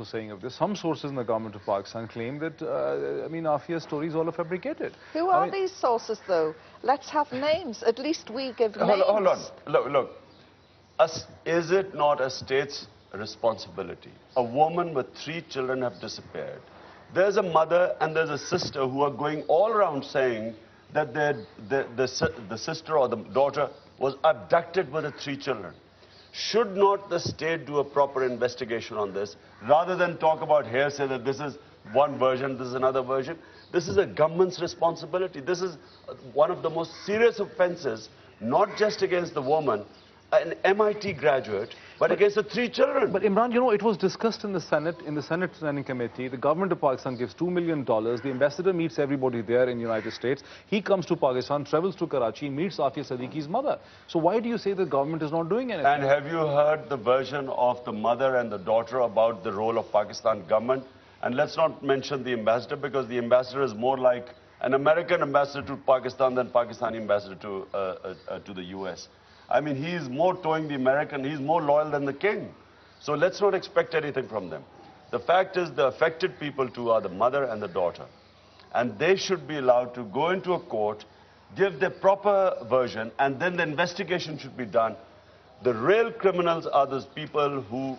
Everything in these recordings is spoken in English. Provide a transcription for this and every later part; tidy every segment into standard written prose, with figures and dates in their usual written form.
also saying of this. Some sources in the government of Pakistan claim that, Aafia's stories all are fabricated. Who are these sources, though? Let's have names. At least we give names. Hold on. Look. Is it not a state's responsibility? A woman with 3 children have disappeared. There's a mother and there's a sister who are going all around saying that the sister or the daughter was abducted with the 3 children. Should not the state do a proper investigation on this, rather than talk about hearsay that this is one version, this is another version? This is a government's responsibility. This is one of the most serious offenses, not just against the woman, an MIT graduate, but against the 3 children. But Imran, it was discussed in the Senate Standing Committee. The government of Pakistan gives $2 million. The ambassador meets everybody there in the United States. He comes to Pakistan, travels to Karachi, meets Aafia Siddiqi's mother. So why do you say the government is not doing anything? And have you heard the version of the mother and the daughter about the role of Pakistan government? And let's not mention the ambassador, because the ambassador is more like an American ambassador to Pakistan than Pakistani ambassador to the US. I mean, he's more towing the American, he's more loyal than the king. So let's not expect anything from them. The fact is, the affected people too are the mother and the daughter. And they should be allowed to go into a court, give their proper version, and then the investigation should be done. The real criminals are those people who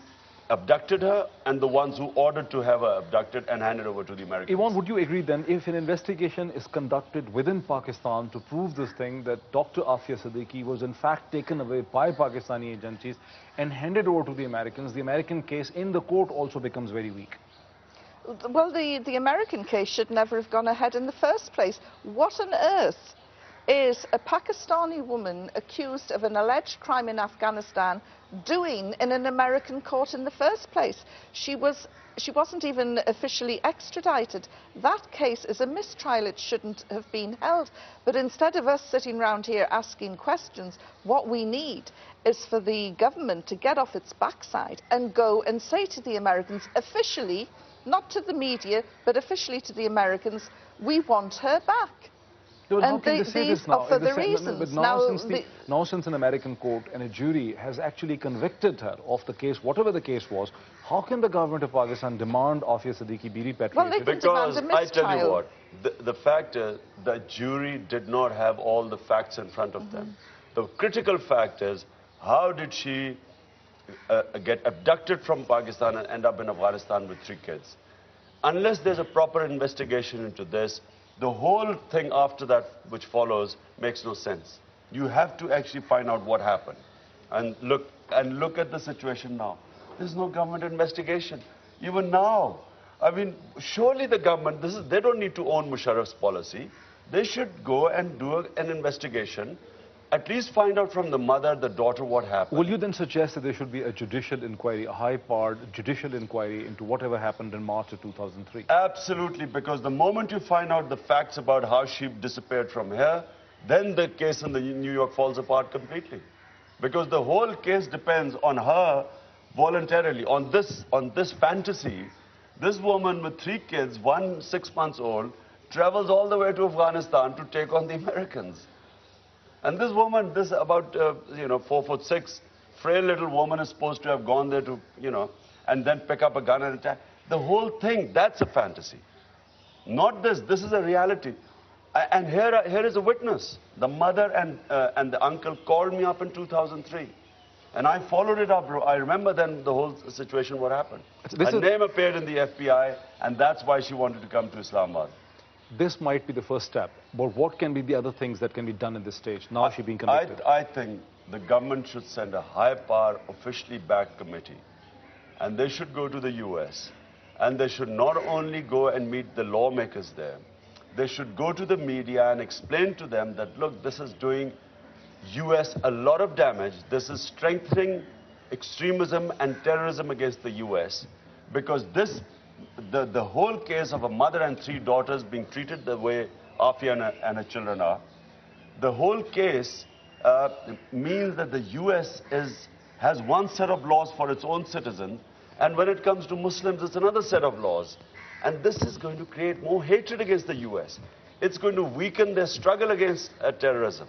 abducted her and the ones who ordered to have her abducted and handed over to the Americans. Yvonne, would you agree then, if an investigation is conducted within Pakistan to prove this thing, that Dr. Aafia Siddiqi was in fact taken away by Pakistani agencies and handed over to the American case in the court also becomes very weak? Well, the American case should never have gone ahead in the first place. What on earth is a Pakistani woman accused of an alleged crime in Afghanistan doing in an American court in the first place? She wasn't even officially extradited. That case is a mistrial. It shouldn't have been held. But instead of us sitting around here asking questions, what we need is for the government to get off its backside and go and say to the Americans officially, not to the media, but officially to the Americans, we want her back. Well, and these are for the reasons. But now since an American court and a jury has actually convicted her of the case, whatever the case was, how can the government of Pakistan demand Aafia Siddiqui be repatriated? Well, they can demand a mistrial. I tell you what, the fact is the jury did not have all the facts in front of them. The critical fact is, how did she get abducted from Pakistan and end up in Afghanistan with 3 kids? Unless there's a proper investigation into this, the whole thing after that which follows makes no sense. You have to actually find out what happened. And look at the situation now. There's no government investigation. Even now. I mean, surely the government, they don't need to own Musharraf's policy. They should go and do an investigation. At least find out from the mother, the daughter, what happened. Will you then suggest that there should be a judicial inquiry, a high-powered judicial inquiry into whatever happened in March of 2003? Absolutely, because the moment you find out the facts about how she disappeared from here, then the case in New York falls apart completely. Because the whole case depends on her voluntarily, on this fantasy. This woman with 3 kids, one 6 months old, travels all the way to Afghanistan to take on the Americans. And this woman, this about, 4'6", frail little woman is supposed to have gone there to, and then pick up a gun and attack. The whole thing, that's a fantasy. Not this. This is a reality. And here is a witness. The mother and the uncle called me up in 2003. And I followed it up, bro. I remember then the whole situation, what happened. Her name appeared in the FBI, and that's why she wanted to come to Islamabad. This might be the first step, but what can be the other things that can be done at this stage, now she's being convicted? I think the government should send a high-power, officially backed committee, and they should go to the US, and they should not only go and meet the lawmakers there, they should go to the media and explain to them that, look, this is doing US a lot of damage, this is strengthening extremism and terrorism against the US, because the whole case of a mother and 3 daughters being treated the way Aafia and her children are, the whole case means that the US has one set of laws for its own citizens, and when it comes to Muslims, it's another set of laws. And this is going to create more hatred against the US. It's going to weaken their struggle against terrorism.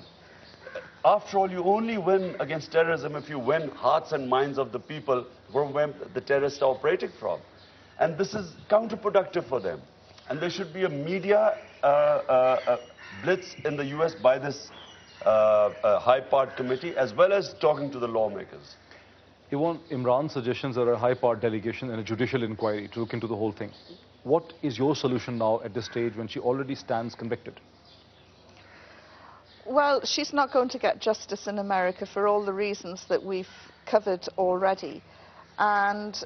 After all, you only win against terrorism if you win hearts and minds of the people from where the terrorists are operating from. And this is counterproductive for them. And there should be a media blitz in the US by this high-part committee, as well as talking to the lawmakers. Yvonne, Imran's suggestions are a high-part delegation and a judicial inquiry to look into the whole thing. What is your solution now at this stage when she already stands convicted? Well, she's not going to get justice in America for all the reasons that we've covered already. And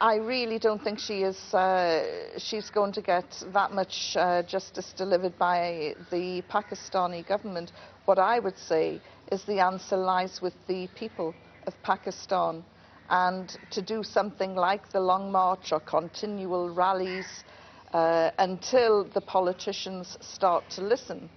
I really don't think she's going to get that much justice delivered by the Pakistani government. What I would say is the answer lies with the people of Pakistan, and to do something like the Long March or continual rallies until the politicians start to listen.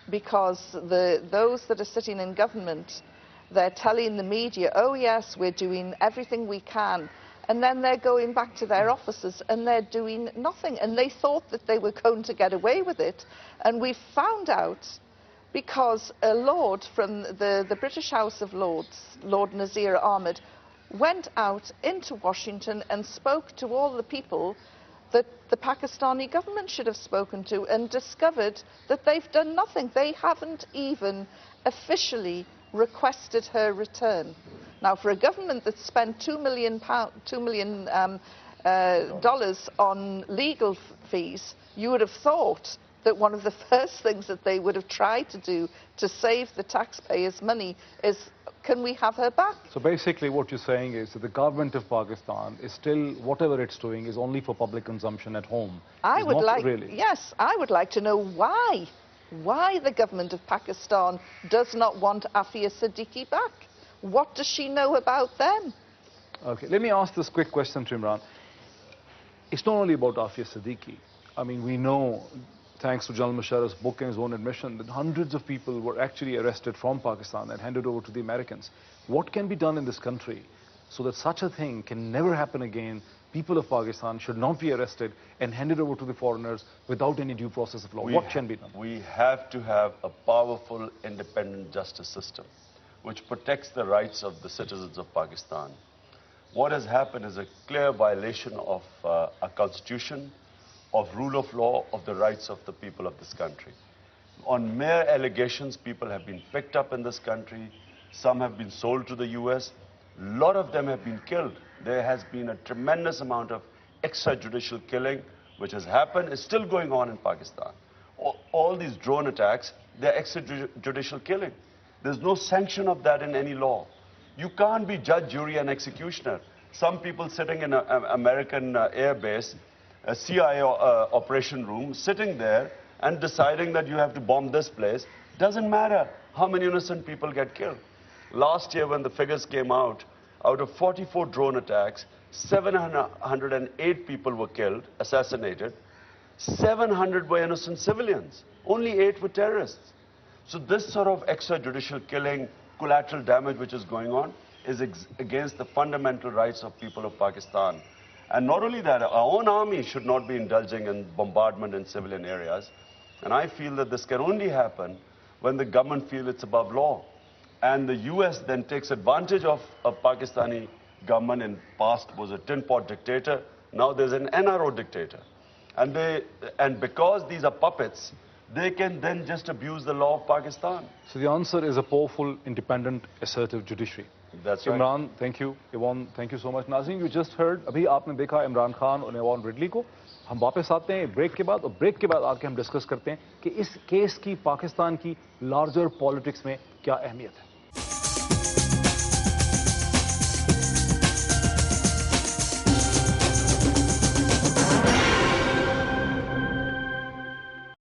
Because those that are sitting in government, they're telling the media, oh yes, we're doing everything we can. And then they're going back to their offices and they're doing nothing. And they thought that they were going to get away with it. And we found out because a lord from the British House of Lords, Lord Nazir Ahmed, went out into Washington and spoke to all the people that the Pakistani government should have spoken to, and discovered that they've done nothing. They haven't even officially requested her return. Now, for a government that spent $2 million on legal fees, you would have thought that one of the first things that they would have tried to do to save the taxpayers' money is, can we have her back? So basically what you're saying is that the government of Pakistan is still, whatever it's doing is only for public consumption at home. I would like, really. Yes, I would like to know why the government of Pakistan does not want Aafia Siddiqi back. What does she know about them? Okay, let me ask this quick question to Imran. It's not only about Aafia Siddiqi. I mean, we know, thanks to General Musharraf's book and his own admission, that hundreds of people were actually arrested from Pakistan and handed over to the Americans. What can be done in this country so that such a thing can never happen again? People of Pakistan should not be arrested and handed over to the foreigners without any due process of law. What can be done? We have to have a powerful, independent justice system which protects the rights of the citizens of Pakistan. What has happened is a clear violation of our constitution, of rule of law, of the rights of the people of this country. On mere allegations, people have been picked up in this country. Some have been sold to the US. A lot of them have been killed. There has been a tremendous amount of extrajudicial killing, which has happened, is still going on in Pakistan. All these drone attacks, they're extrajudicial killing. There's no sanction of that in any law. You can't be judge, jury, and executioner. Some people sitting in an American air base, a CIA operation room, sitting there and deciding that you have to bomb this place. Doesn't matter how many innocent people get killed. Last year, when the figures came out of 44 drone attacks, 708 people were killed, assassinated. 700 were innocent civilians. Only 8 were terrorists. So this sort of extrajudicial killing, collateral damage which is going on, is against the fundamental rights of people of Pakistan. And not only that, our own army should not be indulging in bombardment in civilian areas. And I feel that this can only happen when the government feels it's above law. And the US then takes advantage of a Pakistani government. In past was a tin pot dictator. Now there's an NRO dictator. And because these are puppets, they can then just abuse the law of Pakistan. So the answer is a powerful, independent, assertive judiciary. That's right. Imran, thank you. Yvonne, thank you so much. Nazreen, you just heard, अभी आपने देखा इमरान खान और Yvonne Ridley को. हम वापस आते हैं break के बाद, और ब्रेक के बाद आके हम डिस्कस करते हैं कि इस केस की पाकिस्तान की लार्जर पॉलिटिक्स में क्या अहमियत है.